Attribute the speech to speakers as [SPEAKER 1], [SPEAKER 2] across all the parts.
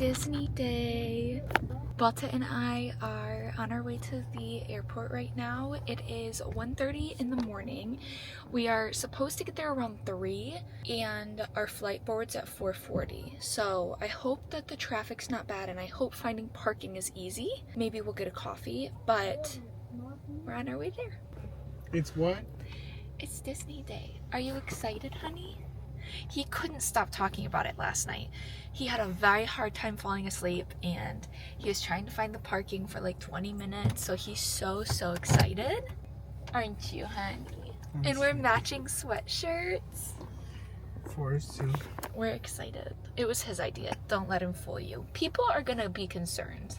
[SPEAKER 1] Disney day. Balta and I are on our way to the airport right now. It is 1:30 in the morning. We are supposed to get there around 3 and our flight board's at 4:40. So I hope that the traffic's not bad and I hope finding parking is easy. Maybe we'll get a coffee, but we're on our way there.
[SPEAKER 2] It's what?
[SPEAKER 1] It's Disney day. Are you excited, honey? He couldn't stop talking about it last night. He had a very hard time falling asleep and he was trying to find the parking for like 20 minutes. So he's so excited. Aren't you, honey? And we're matching sweatshirts.
[SPEAKER 2] Forced to.
[SPEAKER 1] We're excited. It was his idea. Don't let him fool you. People are gonna be concerned.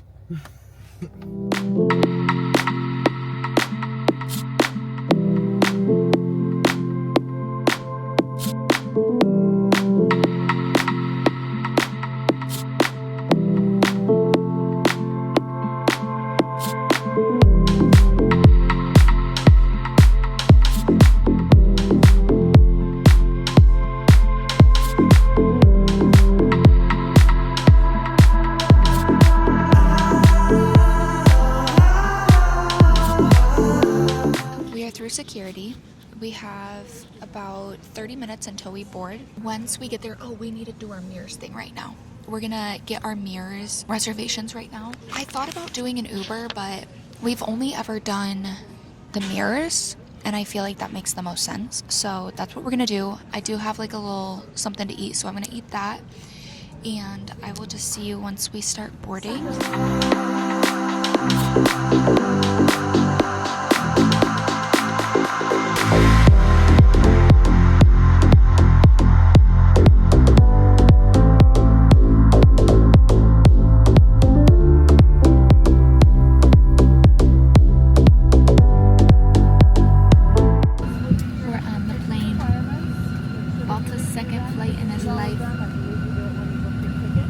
[SPEAKER 1] Security. We have about 30 minutes until we board. Once we get there, oh, we need to do our mirrors thing right now. We're gonna get our mirrors reservations right now. I thought about doing an Uber, but we've only ever done the mirrors and I feel like that makes the most sense. So that's what we're gonna do. I do have like a little something to eat, so I'm gonna eat that. And I will just see you once we start boarding.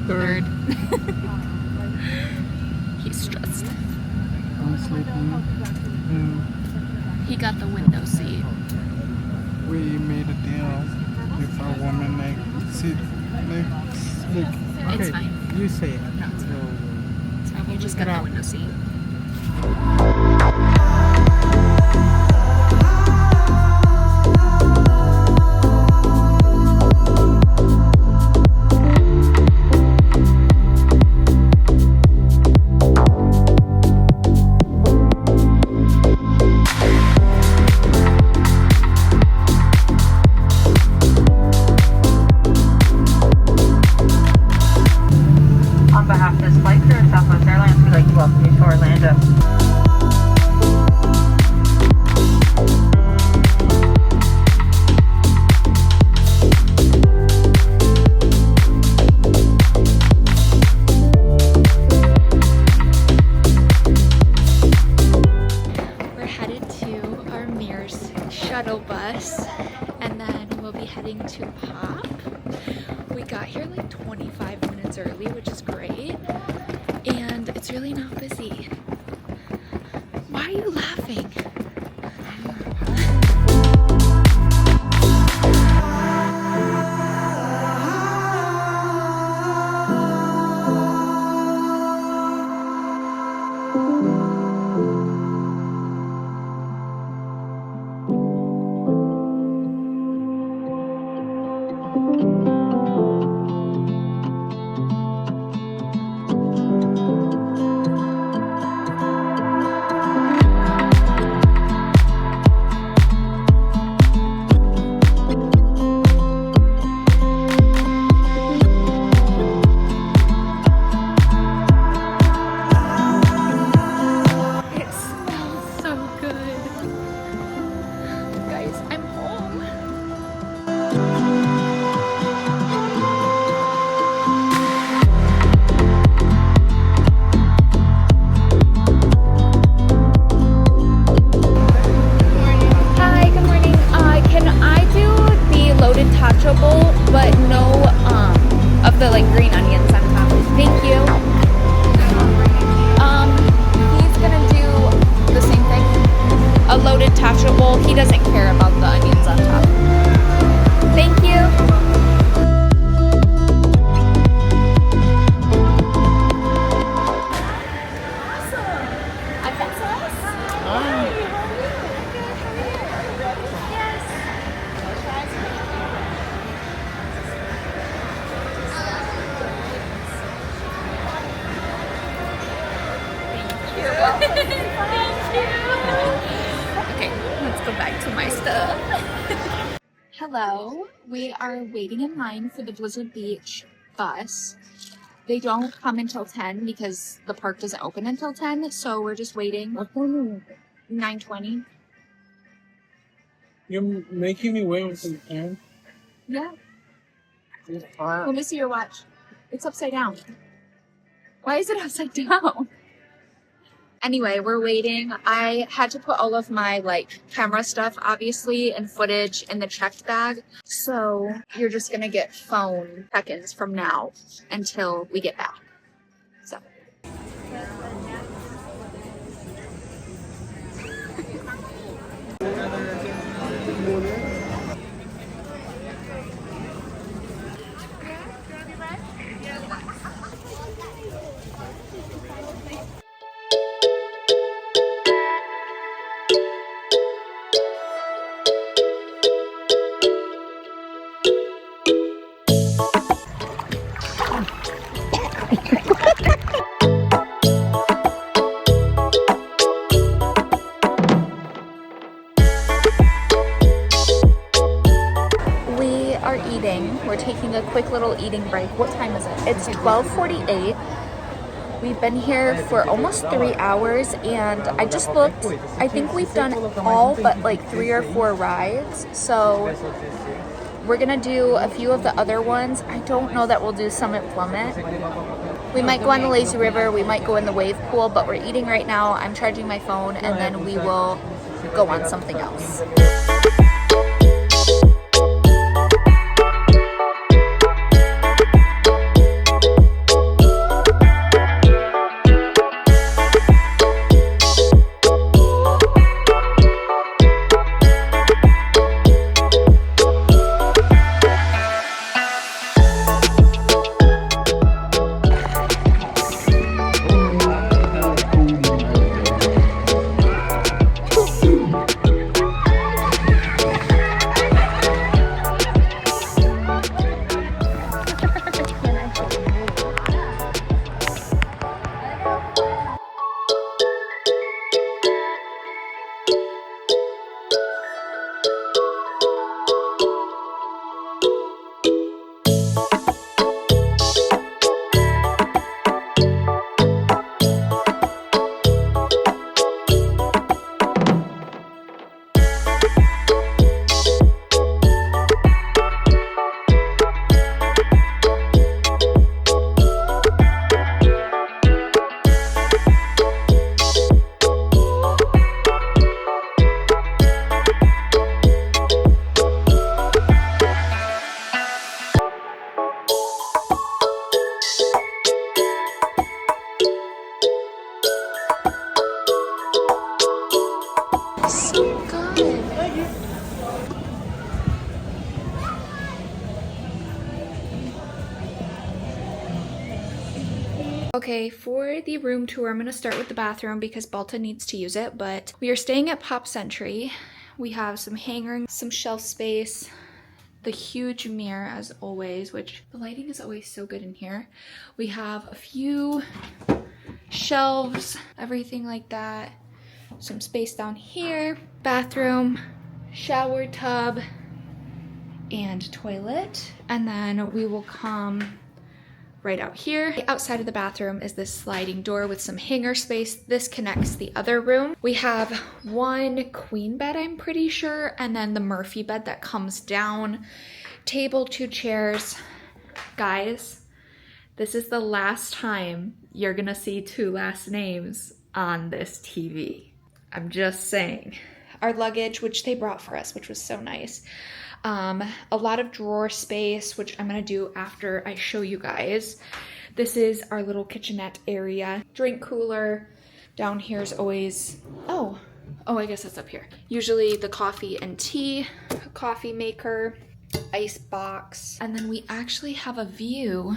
[SPEAKER 1] Third. He's stressed.
[SPEAKER 2] I'm sleeping.
[SPEAKER 1] He got the window seat.
[SPEAKER 2] We made a deal with a woman like sit like okay.
[SPEAKER 1] It's fine.
[SPEAKER 2] You say it.
[SPEAKER 1] No, it's fine. It's fine. We just got the window seat. Shuttle bus and then we'll be heading to Pop. We got here like 25 minutes early, which is great, and it's really not busy. Why are you laughing? Hello, we are waiting in line for the Blizzard Beach bus. They don't come until 10 because the park doesn't open until 10, so we're just waiting. 9:20.
[SPEAKER 2] You're making me wait with some time.
[SPEAKER 1] Yeah. Let me see your watch. It's upside down. Why is it upside down? Anyway, we're waiting. I had to put all of my camera stuff, obviously, and footage in the checked bag. So you're just gonna get phone seconds from now until we get back. So. We are eating. We're taking a quick little eating break. What time is it? It's 12:48. We've been here for almost 3 hours, and I just looked. I think we've done all but 3 or 4 rides. So we're gonna do a few of the other ones. I don't know that we'll do Summit Plummet. We might go on the lazy river. We might go in the wave pool, but we're eating right now. I'm charging my phone, and then we will go on something else. Okay, for the room tour, I'm going to start with the bathroom because Balta needs to use it, but we are staying at Pop Century. We have some hanger, some shelf space, the huge mirror as always, which the lighting is always so good in here. We have a few shelves, everything like that. Some space down here, bathroom, shower tub, and toilet. And then we will come right out here. Outside of the bathroom is this sliding door with some hanger space. This connects the other room. We have one queen bed, I'm pretty sure, and then the Murphy bed that comes down. Table, 2 chairs. Guys, this is the last time you're gonna see 2 last names on this TV. I'm just saying. Our luggage, which they brought for us, which was so nice. A lot of drawer space, which I'm gonna do after I show you guys. This is our little kitchenette area. Drink cooler. Down here is always, oh, I guess that's up here. Usually the coffee and tea, coffee maker, ice box. And then we actually have a view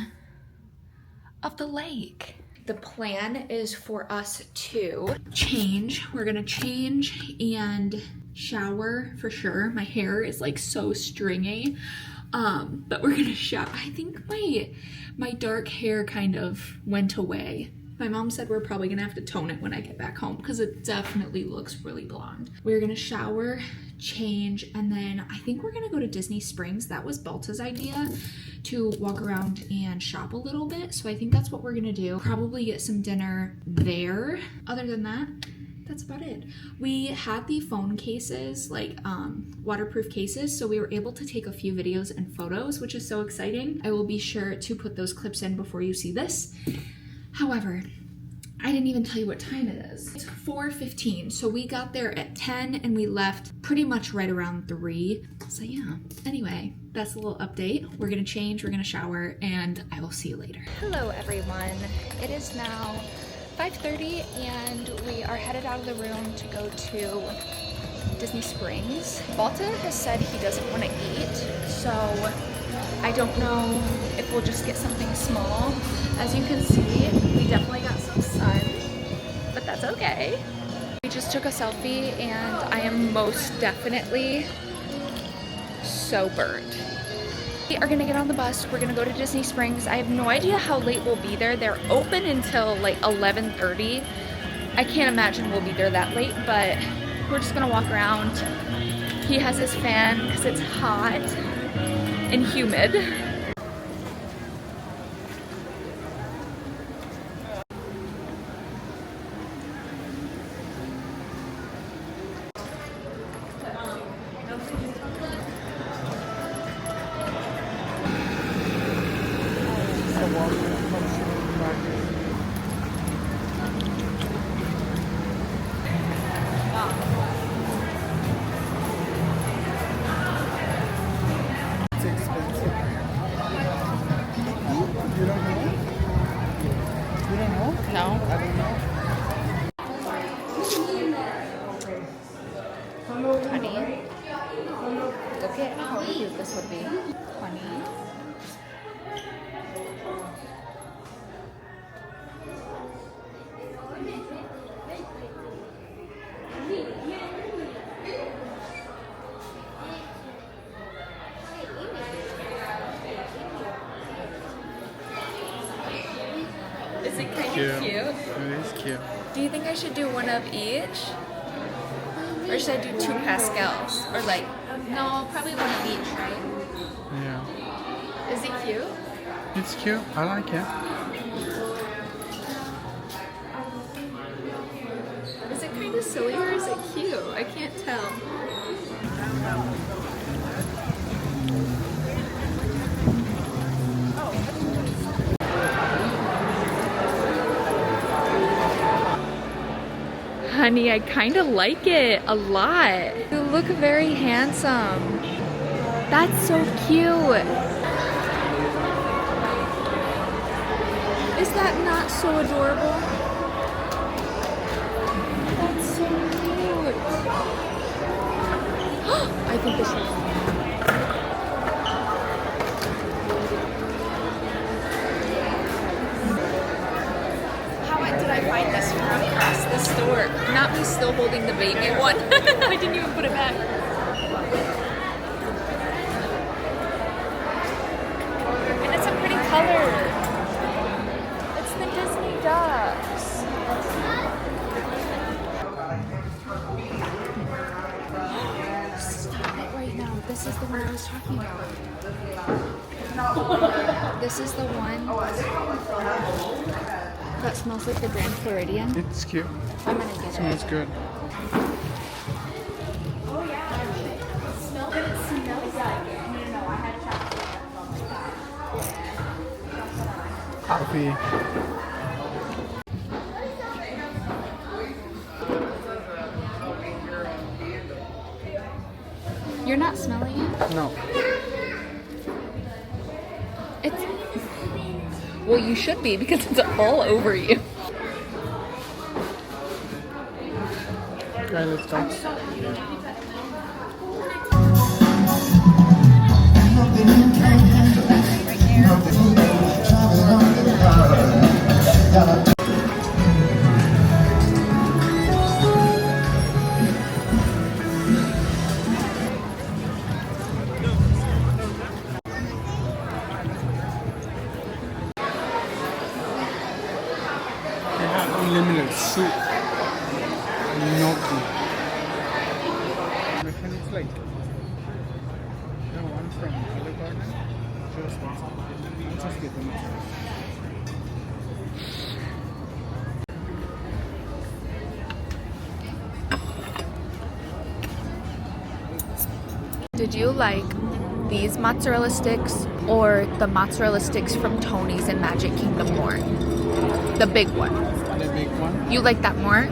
[SPEAKER 1] of the lake. The plan is for us to change. We're gonna change and shower for sure. My hair is like so stringy, but we're gonna shower. I think my dark hair kind of went away. My mom said we're probably gonna have to tone it when I get back home because it definitely looks really blonde. We're gonna shower, change, and then I think we're gonna go to Disney Springs. That was Belta's idea, to walk around and shop a little bit. So I think that's what we're gonna do. Probably get some dinner there. Other than that, that's about it. We had the phone cases, like waterproof cases, so we were able to take a few videos and photos, which is so exciting. I will be sure to put those clips in before you see this. However, I didn't even tell you what time it is. It's 4:15, so we got there at 10 and we left pretty much right around 3. So yeah, anyway, that's a little update. We're gonna change, we're gonna shower, and I will see you later. Hello everyone. It is now 5:30 and we are headed out of the room to go to Disney Springs. Balta has said he doesn't want to eat, so I don't know if we'll just get something small. As you can see, we definitely got some sun, but that's okay. We just took a selfie and I am most definitely so burnt. We are gonna get on the bus. We're gonna go to Disney Springs. I have no idea how late we'll be there. They're open until like 11:30. I can't imagine we'll be there that late, but we're just gonna walk around. He has his fan because it's hot and humid.
[SPEAKER 2] It's expensive. You don't know? You don't know?
[SPEAKER 1] No.
[SPEAKER 2] I don't know.
[SPEAKER 1] Honey, look at how cute this would be. Honey. Is it kind of cute?
[SPEAKER 2] It is cute.
[SPEAKER 1] Do you think I should do one of each? Or should I do 2 Pascals? Or like, no, probably one of each, right?
[SPEAKER 2] Yeah.
[SPEAKER 1] Is it cute?
[SPEAKER 2] It's cute. I like it.
[SPEAKER 1] Is it kind of silly or is it cute? I can't tell. Honey, I kind of like it a lot. You look very handsome. That's so cute. Is that not so adorable? That's so cute. I think this is... How did I find this from across the store? Not me still holding the baby one. I didn't even put it back. And it's a pretty color. It's the Disney ducks. Stop it right now. This is the one I was talking about. This is the one that smells like the Grand Floridian.
[SPEAKER 2] It's cute.
[SPEAKER 1] I'm gonna get it.
[SPEAKER 2] Smells good.
[SPEAKER 1] Oh yeah. It smells like it. No, I had chocolate.
[SPEAKER 2] Coffee.
[SPEAKER 1] You're not smelling it?
[SPEAKER 2] No.
[SPEAKER 1] It's... Well, you should be because it's all over you.
[SPEAKER 2] Okay, let's go. the soup. Gnocchi. It's like the one from Olive Garden. Just get them.
[SPEAKER 1] Did you like these mozzarella sticks or the mozzarella sticks from Tony's in Magic Kingdom more? The big one.
[SPEAKER 2] The big one?
[SPEAKER 1] You like that more?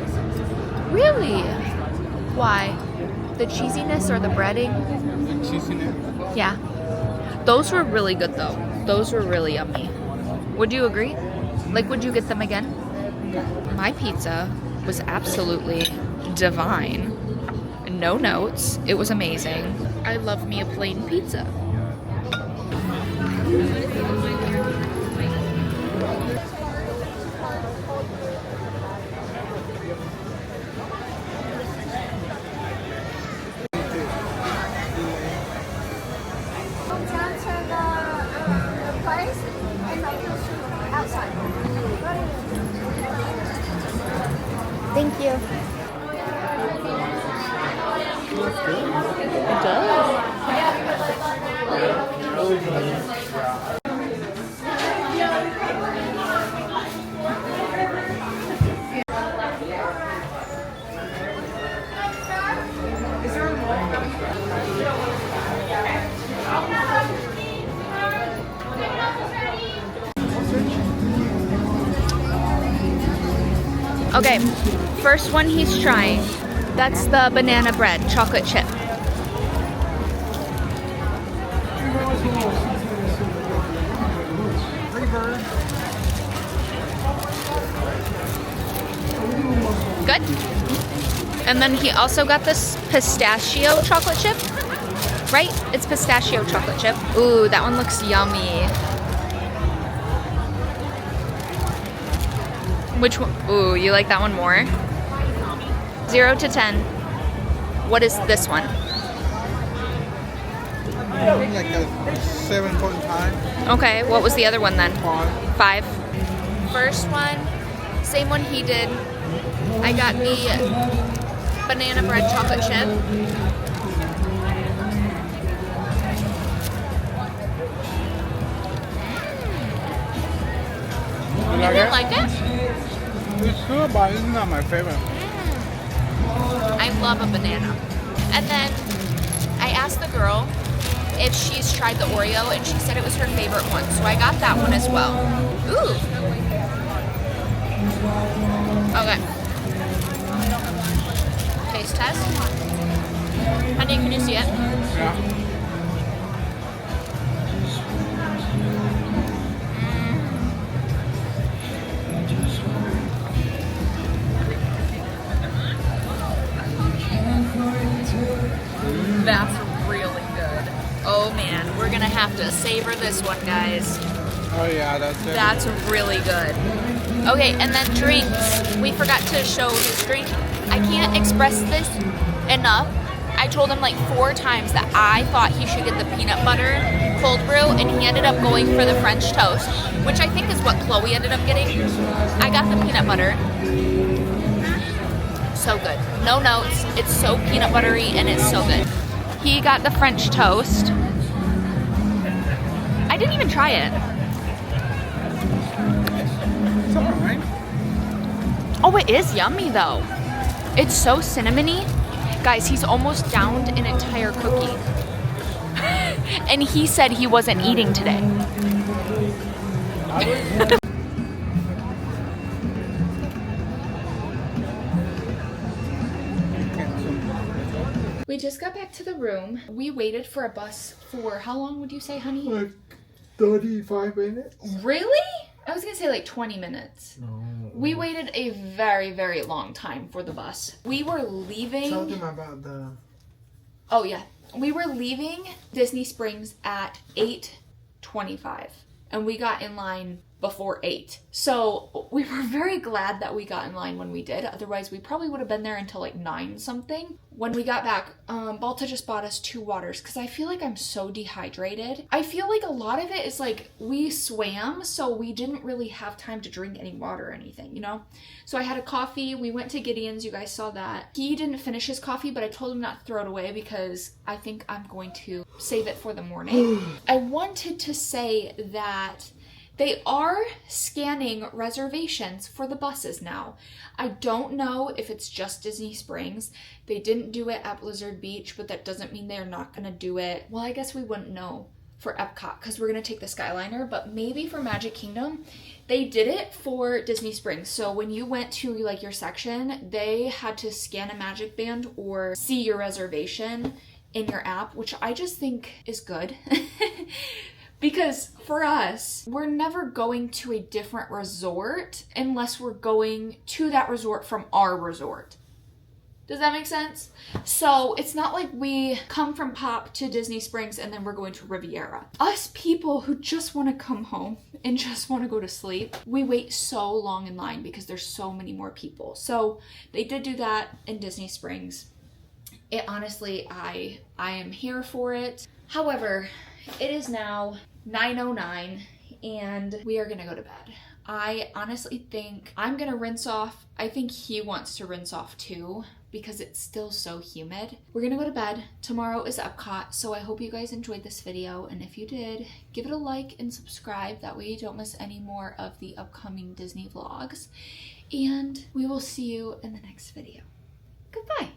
[SPEAKER 1] Really? Why? The cheesiness or the breading?
[SPEAKER 2] The cheesiness.
[SPEAKER 1] Yeah. Those were really good though. Those were really yummy. Would you agree? Like, would you get them again? My pizza was absolutely divine. No notes. It was amazing. I love me a plain pizza. Thank you. It does. Okay, first one he's trying. That's the banana bread, chocolate chip. Good. And then he also got this pistachio chocolate chip. Right? It's pistachio chocolate chip. Ooh, that one looks yummy. Which one? Ooh, you like that one more? 0 to 10. What is this one?
[SPEAKER 2] Like a 7.5.
[SPEAKER 1] Okay, what was the other one then?
[SPEAKER 2] 5.
[SPEAKER 1] 5. First one, same one he did. I got the banana bread chocolate chip. You didn't like it?
[SPEAKER 2] It's good, but it's not my favorite.
[SPEAKER 1] I love a banana. And then I asked the girl if she's tried the Oreo, and she said it was her favorite one. So I got that one as well. Ooh. Okay. Taste test. Honey, can you see it?
[SPEAKER 2] Yeah.
[SPEAKER 1] That's really good. Oh man, we're gonna have to savor this one, guys.
[SPEAKER 2] Oh yeah, that's it.
[SPEAKER 1] That's really good. Okay, and then drinks. We forgot to show his drink. I can't express this enough. I told him like 4 times that I thought he should get the peanut butter cold brew, and he ended up going for the French toast, which I think is what Chloe ended up getting. I got the peanut butter. So good. No notes. It's so peanut buttery and it's so good. He got the French toast. I didn't even try it.
[SPEAKER 2] It's alright.
[SPEAKER 1] Oh, it is yummy though. It's so cinnamony. Guys, he's almost downed an entire cookie. And he said he wasn't eating today. We just got back to the room. We waited for a bus for how long would you say, honey?
[SPEAKER 2] Like 35 minutes.
[SPEAKER 1] Really? I was gonna say like 20 minutes.
[SPEAKER 2] No.
[SPEAKER 1] We waited a very, very long time for the bus. We were leaving.
[SPEAKER 2] Tell them about the...
[SPEAKER 1] Oh yeah. We were leaving Disney Springs at 8:25. And we got in line before 8. So we were very glad that we got in line when we did. Otherwise, we probably would have been there until like 9 something. When we got back, Balta just bought us 2 waters because I feel like I'm so dehydrated. I feel like a lot of it is like we swam, so we didn't really have time to drink any water or anything, you know? So I had a coffee. We went to Gideon's. You guys saw that. He didn't finish his coffee, but I told him not to throw it away because I think I'm going to save it for the morning. I wanted to say that they are scanning reservations for the buses now. I don't know if it's just Disney Springs. They didn't do it at Blizzard Beach, but that doesn't mean they're not going to do it. Well, I guess we wouldn't know for Epcot because we're going to take the Skyliner, but maybe for Magic Kingdom, they did it for Disney Springs. So when you went to like your section, they had to scan a Magic Band or see your reservation in your app, which I just think is good. Because for us, we're never going to a different resort unless we're going to that resort from our resort. Does that make sense? So it's not like we come from Pop to Disney Springs and then we're going to Riviera. Us people who just want to come home and just want to go to sleep, we wait so long in line because there's so many more people. So they did do that in Disney Springs. It honestly, I am here for it. However, it is now 9:09 and we are gonna go to bed. I honestly think I'm gonna rinse off. I think he wants to rinse off too because it's still so humid. We're gonna go to bed. Tomorrow is Epcot, so I hope you guys enjoyed this video, and if you did, give it a like and subscribe. That way you don't miss any more of the upcoming Disney vlogs. And we will see you in the next video. Goodbye.